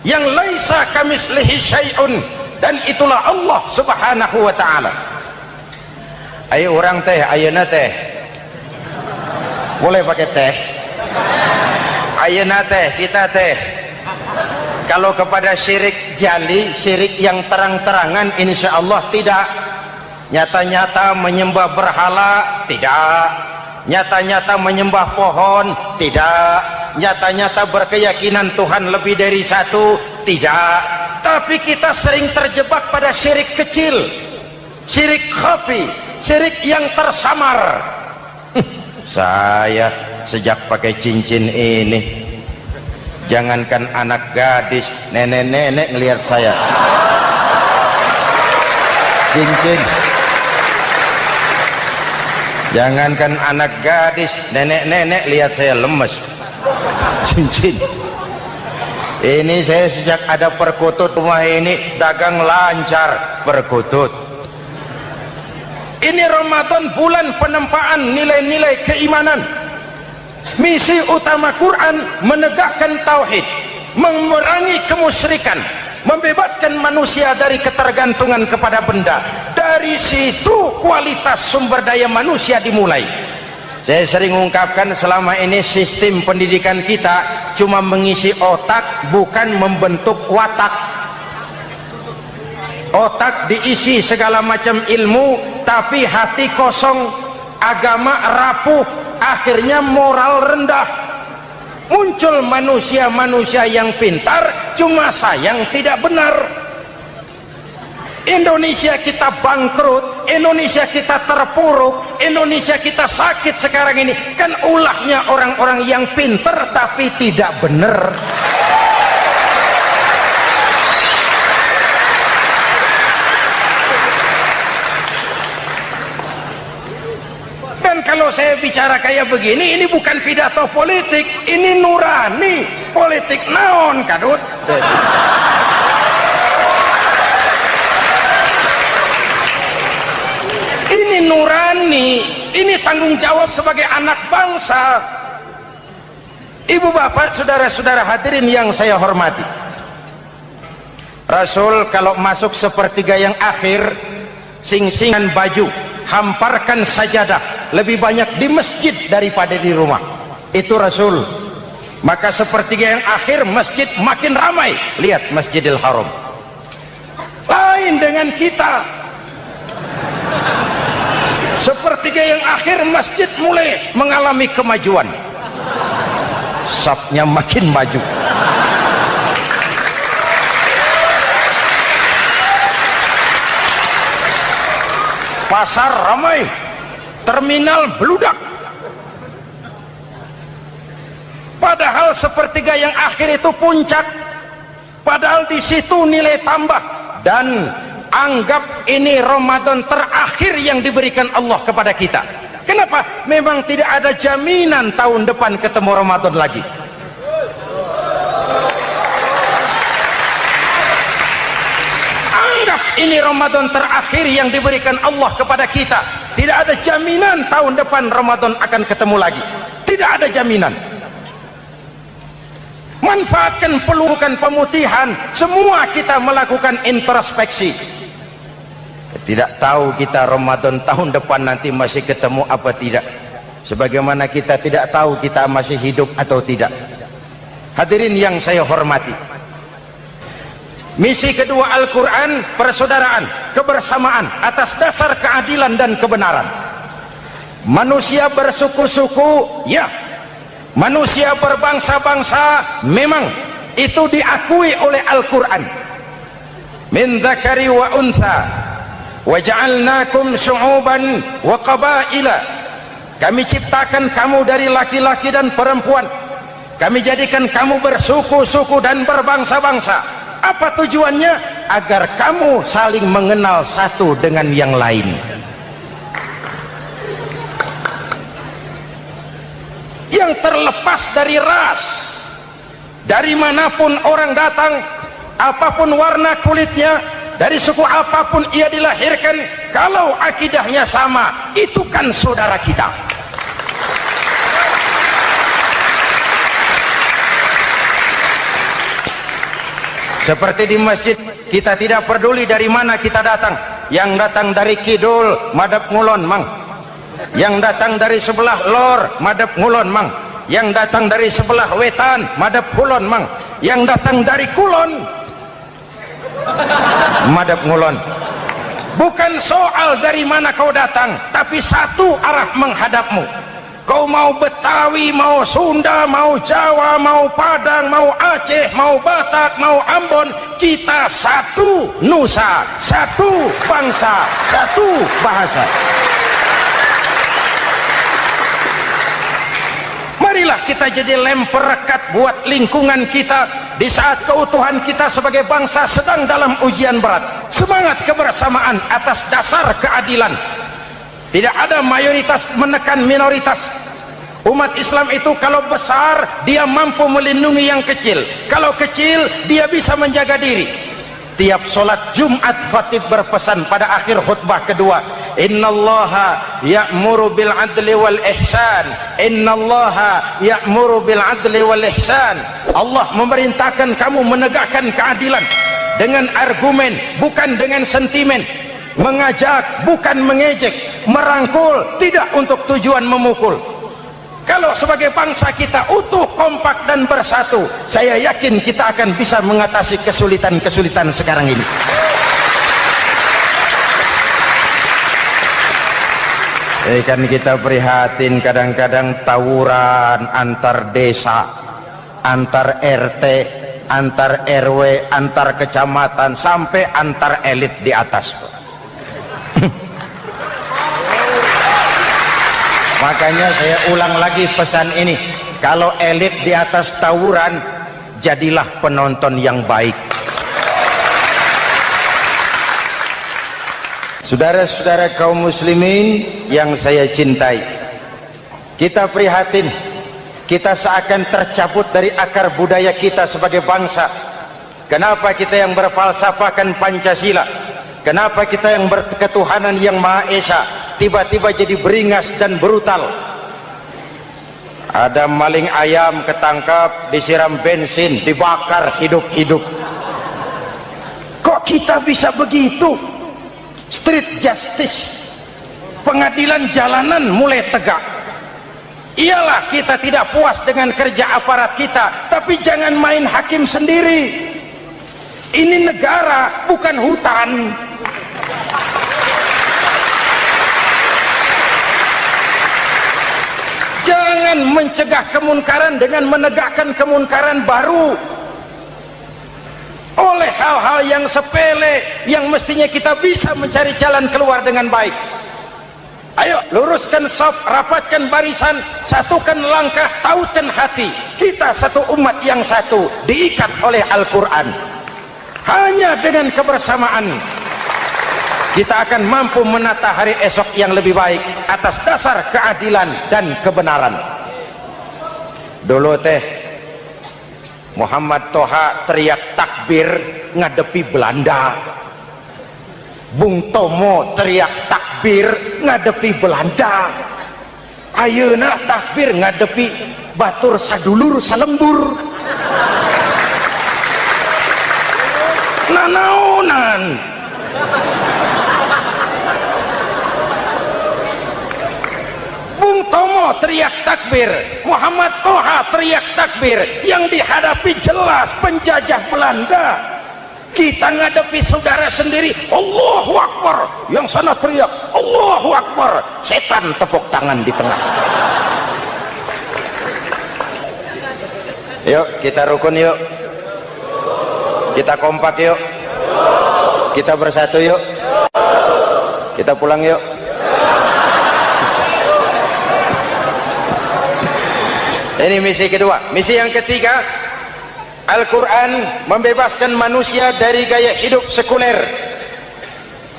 yang laisa kamislihi syai'un, dan itulah Allah subhanahu wa ta'ala. Ayo orang teh, ayeuna teh boleh pakai teh, ayeuna teh, kita teh kalau kepada syirik jali, syirik yang terang-terangan, insya Allah tidak. Nyata-nyata menyembah berhala, tidak. Nyata-nyata menyembah pohon, tidak. Nyata-nyata berkeyakinan Tuhan lebih dari satu, tidak. Tapi kita sering terjebak pada syirik kecil, syirik khafi, syirik yang tersamar. Saya sejak pakai cincin ini, jangankan anak gadis, nenek-nenek ngelihat saya cincin. Jangankan anak gadis, nenek-nenek lihat saya lemes cincin. Ini saya sejak ada perkutut rumah ini dagang lancar perkutut. Ini Ramadan, bulan penempaan nilai-nilai keimanan. Misi utama Quran menegakkan tauhid, memerangi kemusyrikan, membebaskan manusia dari ketergantungan kepada benda. Dari situ kualitas sumber daya manusia dimulai. Saya sering ungkapkan, selama ini sistem pendidikan kita cuma mengisi otak, bukan membentuk watak. Otak diisi segala macam ilmu, tapi hati kosong, agama rapuh, akhirnya moral rendah. Muncul manusia-manusia yang pintar, cuma sayang tidak benar. Indonesia kita bangkrut, Indonesia kita terpuruk, Indonesia kita sakit sekarang ini, kan ulahnya orang-orang yang pintar tapi tidak benar. Dan kalau kalau saya bicara kayak begini, ini bukan pidato politik, ini nurani. Politik naon kadut. Ini nurani, ini tanggung jawab sebagai anak bangsa. Ibu bapak, saudara-saudara hadirin yang saya hormati, Rasul kalau masuk sepertiga yang akhir, sing-singan baju, hamparkan sajadah, lebih banyak di masjid daripada di rumah. Itu Rasul. Maka sepertiga yang akhir masjid makin ramai. Lihat Masjidil Haram. Lain dengan kita. Sepertiga yang akhir masjid mulai mengalami kemajuan. Safnya makin maju. Pasar ramai, terminal beludak. Padahal sepertiga yang akhir itu puncak. Padahal di situ nilai tambah. Dan anggap ini Ramadan terakhir yang diberikan Allah kepada kita. Kenapa? Memang tidak ada jaminan tahun depan ketemu Ramadan lagi. Anggap ini Ramadan terakhir yang diberikan Allah kepada kita. Tidak ada jaminan tahun depan Ramadan akan ketemu lagi. Tidak ada jaminan. Manfaatkan pelukan pemutihan. Semua kita melakukan introspeksi. Tidak tahu kita Ramadan tahun depan nanti masih ketemu apa tidak. Sebagaimana kita tidak tahu kita masih hidup atau tidak. Hadirin yang saya hormati, misi kedua Al-Quran, persaudaraan, kebersamaan atas dasar keadilan dan kebenaran. Manusia bersuku-suku, ya. Manusia berbangsa-bangsa, memang itu diakui oleh Al-Quran. Min dzakari wa untha waja'alnakum syu'uban wa qabaila. Kami ciptakan kamu dari laki-laki dan perempuan. Kami jadikan kamu bersuku-suku dan berbangsa-bangsa. Apa tujuannya? Agar kamu saling mengenal satu dengan yang lain. Yang terlepas dari ras, dari manapun orang datang, apapun warna kulitnya, dari suku apapun ia dilahirkan, kalau akidahnya sama, itu kan saudara kita. Seperti di masjid, kita tidak peduli dari mana kita datang. Yang datang dari kidul, madhab ngulon mang. Yang datang dari sebelah lor, madhab ngulon mang. Yang datang dari sebelah wetan, madhab kulon mang. Yang datang dari kulon, madhab ngulon. Bukan soal dari mana kau datang, tapi satu arah menghadapmu. Kau mau Betawi, mau Sunda, mau Jawa, mau Padang, mau Aceh, mau Batak, mau Ambon, kita satu nusa, satu bangsa, satu bahasa. Marilah kita jadi lem perekat buat lingkungan kita di saat keutuhan kita sebagai bangsa sedang dalam ujian berat. Semangat kebersamaan atas dasar keadilan. Tidak ada mayoritas menekan minoritas. Umat Islam itu kalau besar, dia mampu melindungi yang kecil. Kalau kecil, dia bisa menjaga diri. Tiap sholat Jumat, khatib berpesan pada akhir khutbah kedua, innallaha ya'muru bil adli wal ihsan. Innallaha ya'muru bil adli wal ihsan. Allah memerintahkan kamu menegakkan keadilan dengan argumen, bukan dengan sentimen. Mengajak, bukan mengejek. Merangkul, tidak untuk tujuan memukul. Kalau sebagai bangsa kita utuh, kompak dan bersatu, saya yakin kita akan bisa mengatasi kesulitan-kesulitan sekarang ini. Kan kita prihatin kadang-kadang tawuran antar desa, antar RT, antar RW, antar kecamatan, sampai antar elit di atas. Makanya saya ulang lagi pesan ini, kalau elit di atas tawuran, jadilah penonton yang baik. Saudara-saudara kaum muslimin yang saya cintai, Kita prihatin, kita seakan tercabut dari akar budaya kita sebagai bangsa. Kenapa kita yang berfalsafahkan Pancasila, kenapa kita yang berketuhanan yang Maha Esa tiba-tiba jadi beringas dan brutal? Ada maling ayam ketangkap, disiram bensin, dibakar hidup-hidup. Kok kita bisa begitu? Street justice, pengadilan jalanan mulai tegak. Iyalah, kita tidak puas dengan kerja aparat kita, tapi jangan main hakim sendiri. Ini negara, bukan hutan. Jangan mencegah kemunkaran dengan menegakkan kemunkaran baru. Oleh hal-hal yang sepele yang mestinya kita bisa mencari jalan keluar dengan baik. Ayo luruskan saf, rapatkan barisan, satukan langkah, tautkan hati. Kita satu umat yang satu, diikat oleh Al-Quran. Hanya dengan kebersamaan kita akan mampu menata hari esok yang lebih baik atas dasar keadilan dan kebenaran. Dulu teh Muhammad Toha teriak takbir ngadepi Belanda, Bung Tomo teriak takbir ngadepi Belanda, ayeuna takbir ngadepi batur sadulur salembur. Nanaonan Bung Tomo teriak takbir, Muhammad Toha teriak takbir, yang dihadapi jelas penjajah Belanda. Kita ngadepi saudara sendiri, Allahu Akbar, yang sana teriak Allahu Akbar, setan tepuk tangan di tengah. Yuk kita rukun, yuk kita kompak, yuk kita bersatu, yuk kita pulang, yuk. Ini misi kedua. Misi yang ketiga, Al-Quran membebaskan manusia dari gaya hidup sekuler.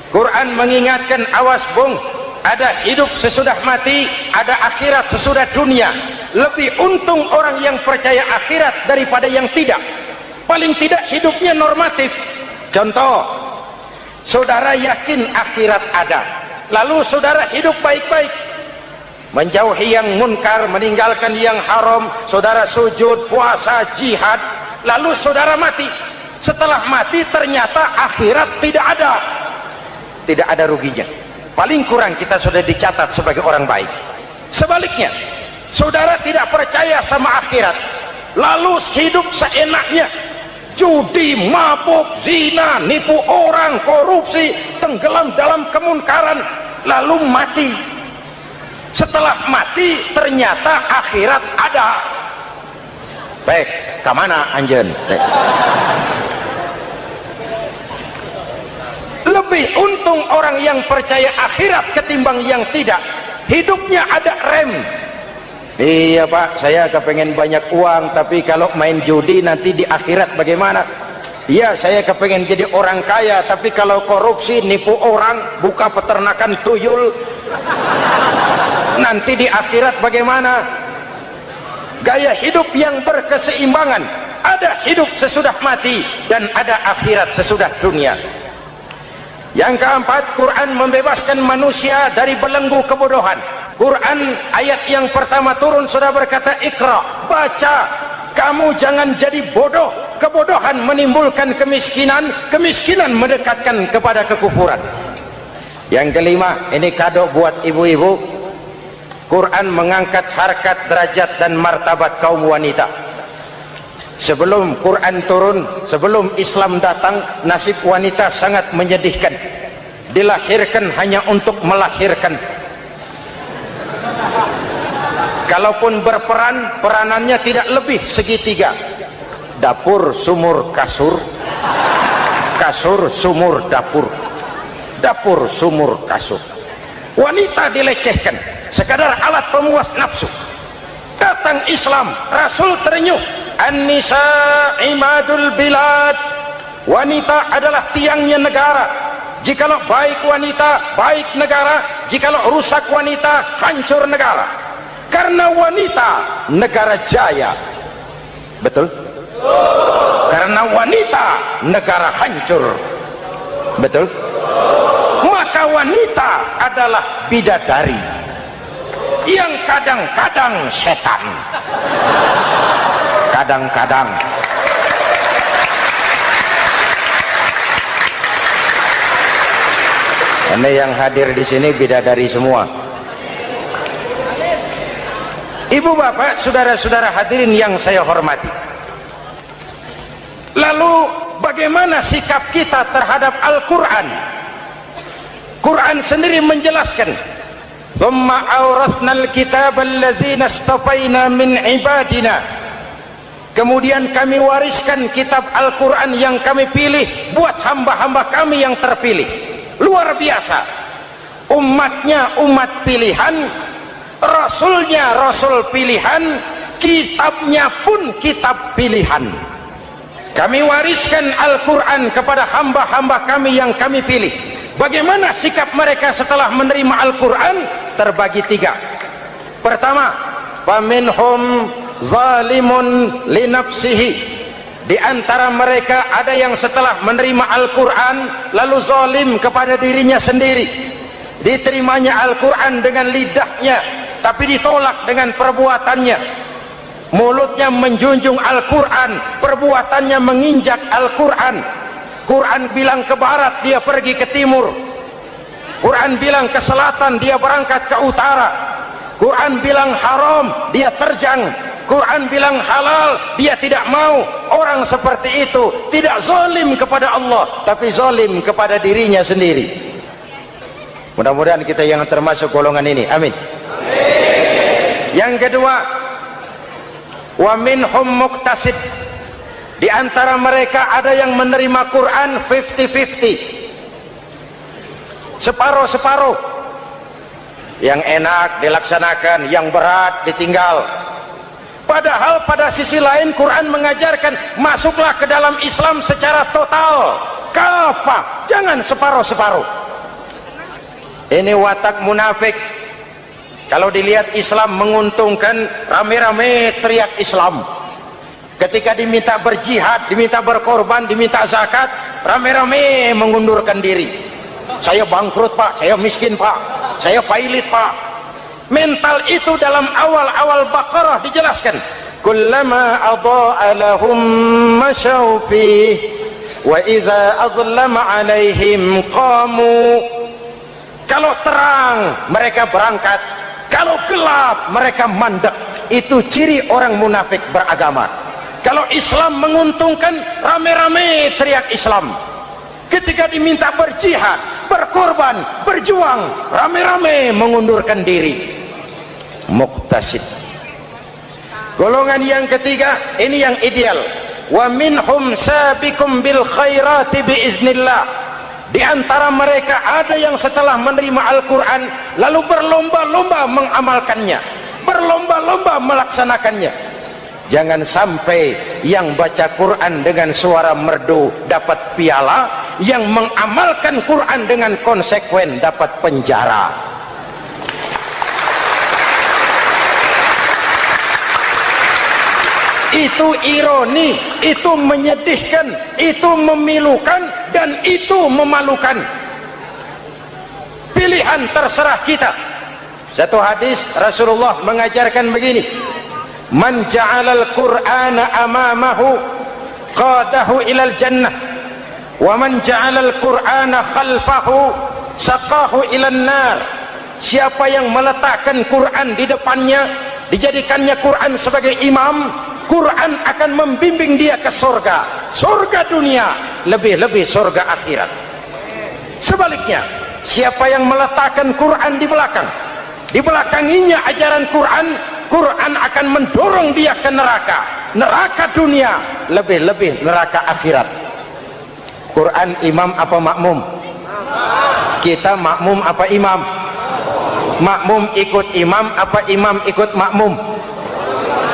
Quran mengingatkan, awas bung, ada hidup sesudah mati, ada akhirat sesudah dunia. Lebih untung orang yang percaya akhirat daripada yang tidak. Paling tidak hidupnya normatif. Contoh, saudara yakin akhirat ada, lalu saudara hidup baik-baik, menjauhi yang munkar, meninggalkan yang haram, saudara sujud, puasa, jihad, lalu saudara mati. Setelah mati ternyata akhirat tidak ada ruginya. Paling kurang kita sudah dicatat sebagai orang baik. Sebaliknya, saudara tidak percaya sama akhirat, lalu hidup seenaknya, judi, mabuk, zina, nipu orang, korupsi, tenggelam dalam kemunkaran, lalu mati. Setelah mati ternyata akhirat ada. Baik, kemana anjen? Lebih untung orang yang percaya akhirat ketimbang yang tidak. Hidupnya ada rem. Iya pak, saya kepengen banyak uang, tapi kalau main judi nanti di akhirat bagaimana? Iya, saya kepengen jadi orang kaya, tapi kalau korupsi, nipu orang, buka peternakan tuyul, nanti di akhirat bagaimana? Gaya hidup yang berkeseimbangan, ada hidup sesudah mati dan ada akhirat sesudah dunia. Yang keempat, Quran membebaskan manusia dari belenggu kebodohan. Quran ayat yang pertama turun sudah berkata, Iqra, baca, kamu jangan jadi bodoh. Kebodohan menimbulkan kemiskinan, kemiskinan mendekatkan kepada kekufuran. Yang kelima, ini kado buat ibu-ibu, Quran mengangkat harkat, derajat dan martabat kaum wanita. Sebelum Quran turun, sebelum Islam datang, nasib wanita sangat menyedihkan. Dilahirkan hanya untuk melahirkan. Kalaupun berperan, peranannya tidak lebih segitiga. Dapur, sumur, kasur. Kasur, sumur, dapur. Dapur, sumur, kasur. Wanita dilecehkan, sekadar alat pemuas nafsu. Datang Islam, Rasul terenyuh, An-nisa imadul bilad. Wanita adalah tiangnya negara. Jikalau baik wanita, baik negara. Jikalau rusak wanita, hancur negara. Karena wanita negara jaya. Betul? Karena wanita negara hancur. Betul? Maka wanita adalah bidadari yang kadang-kadang setan. Kadang-kadang. Ini yang hadir di sini bidadari semua. Ibu bapak, saudara-saudara hadirin yang saya hormati. Lalu bagaimana sikap kita terhadap Al-Quran? Quran sendiri menjelaskan, "Thumma awrathnal kitaba alladzina istafaina min ibadina." Kemudian kami wariskan kitab Al-Quran yang kami pilih buat hamba-hamba kami yang terpilih. Luar biasa. Umatnya umat pilihan, rasulnya rasul pilihan, kitabnya pun kitab pilihan. Kami wariskan Al-Quran kepada hamba-hamba kami yang kami pilih. Bagaimana sikap mereka setelah menerima Al-Quran? Terbagi tiga. Pertama, faminhum zalimun li nafsihi. Di antara mereka ada yang setelah menerima Al-Quran lalu zalim kepada dirinya sendiri. Diterimanya Al-Quran dengan lidahnya, tapi ditolak dengan perbuatannya. Mulutnya menjunjung Al-Quran, perbuatannya menginjak Al-Quran. Quran bilang ke barat, dia pergi ke timur. Quran bilang ke selatan, dia berangkat ke utara. Quran bilang haram, dia terjang. Quran bilang halal, dia tidak mau. Orang seperti itu tidak zalim kepada Allah, tapi zalim kepada dirinya sendiri. Mudah-mudahan kita yang termasuk golongan ini. Amin. Yang kedua, wa minhum muqtasid. Di antara mereka ada yang menerima Quran 50-50, separuh-separuh. Yang enak dilaksanakan, yang berat ditinggal. Padahal pada sisi lain Quran mengajarkan masuklah ke dalam Islam secara total, kafah, jangan separuh-separuh. Ini watak munafik. Kalau dilihat Islam menguntungkan, rame-rame teriak Islam. Ketika diminta berjihad, diminta berkorban, diminta zakat, rame-rame mengundurkan diri. Saya bangkrut pak, saya miskin pak, saya pailit pak. Mental itu dalam awal-awal Baqarah dijelaskan, kullama adha'a lahum masyaw fi wa idza adlama alaihim qamu. Kalau terang mereka berangkat, kalau gelap mereka mandek. Itu ciri orang munafik beragama. Kalau Islam menguntungkan, rame-rame teriak Islam. Ketika diminta berjihad, berkorban, berjuang, rame-rame mengundurkan diri. Muqtasid. Golongan yang ketiga, ini yang ideal. Wa minhum sabiqum bil khairati biiznillah. Di antara mereka ada yang setelah menerima Al-Quran lalu berlomba-lomba mengamalkannya, berlomba-lomba melaksanakannya. Jangan sampai yang baca Quran dengan suara merdu dapat piala, yang mengamalkan Quran dengan konsekuen dapat penjara. Itu ironi, itu menyedihkan, itu memilukan, dan itu memalukan. Pilihan terserah kita. Satu hadis Rasulullah mengajarkan begini, man ja'alal qur'ana amamahu qadahu ilal jannah wa man ja'alal qur'ana khalfahu saqahu ilan nar. Siapa yang meletakkan Quran di depannya, dijadikannya Quran sebagai imam, Quran akan membimbing dia ke surga, surga dunia, lebih-lebih surga akhirat. Sebaliknya, siapa yang meletakkan Quran di belakang, dibelakanginya ajaran Quran, Quran akan mendorong dia ke neraka, neraka dunia, lebih-lebih neraka akhirat. Quran imam apa makmum? Kita makmum apa imam? Makmum ikut imam apa imam ikut makmum?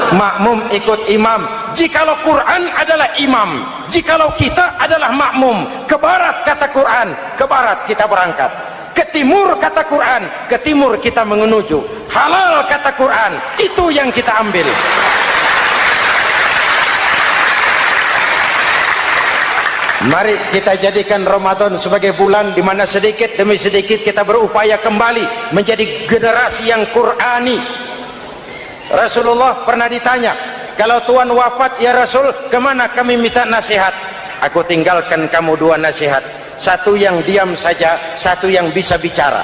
Makmum ikut imam. Jikalau Quran adalah imam, jikalau kita adalah makmum, ke barat kata Quran, ke barat kita berangkat. ke timur kata Quran, ke timur kita menuju. Halal kata Quran, itu yang kita ambil. Mari kita jadikan Ramadan sebagai bulan di mana sedikit demi sedikit kita berupaya kembali menjadi generasi yang Qurani. Rasulullah pernah ditanya, kalau Tuhan wafat ya Rasul, kemana kami minta nasihat? Aku tinggalkan kamu dua nasihat, satu yang diam saja, satu yang bisa bicara.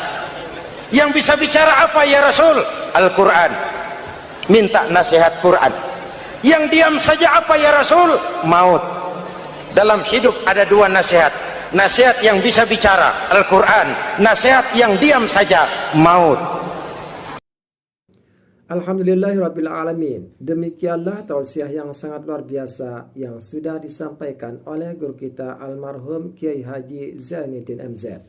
Yang bisa bicara apa ya Rasul? Al-Quran. Minta nasihat Quran. Yang diam saja apa ya Rasul? Maut. Dalam hidup ada dua nasihat. Nasihat yang bisa bicara, Al-Quran. Nasihat yang diam saja, maut. Alhamdulillahirrabbilalamin. Demikianlah tausiah yang sangat luar biasa yang sudah disampaikan oleh guru kita almarhum Kiai Haji Zainuddin MZ.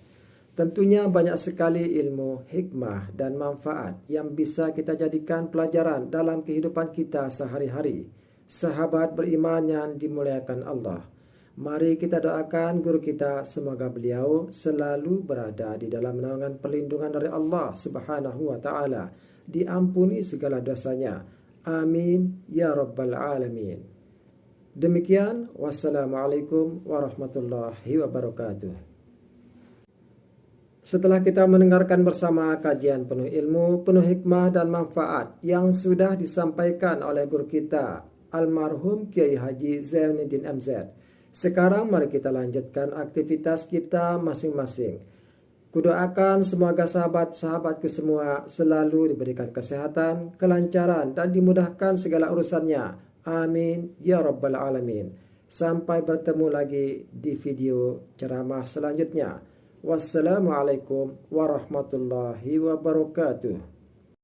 Tentunya banyak sekali ilmu, hikmah, dan manfaat yang bisa kita jadikan pelajaran dalam kehidupan kita sehari-hari. Sahabat beriman yang dimuliakan Allah, mari kita doakan guru kita, semoga beliau selalu berada di dalam naungan perlindungan dari Allah Subhanahu wa Ta'ala, diampuni segala dosanya. Amin ya rabbal alamin. Demikian, wassalamualaikum warahmatullahi wabarakatuh. Setelah kita mendengarkan bersama kajian penuh ilmu, penuh hikmah dan manfaat yang sudah disampaikan oleh guru kita almarhum Kiai Haji Zainuddin MZ, sekarang mari kita lanjutkan aktivitas kita masing-masing. Kudoakan semoga sahabat-sahabatku semua selalu diberikan kesehatan, kelancaran, dan dimudahkan segala urusannya. Amin ya rabbal alamin. Sampai bertemu lagi di video ceramah selanjutnya. Wassalamualaikum warahmatullahi wabarakatuh.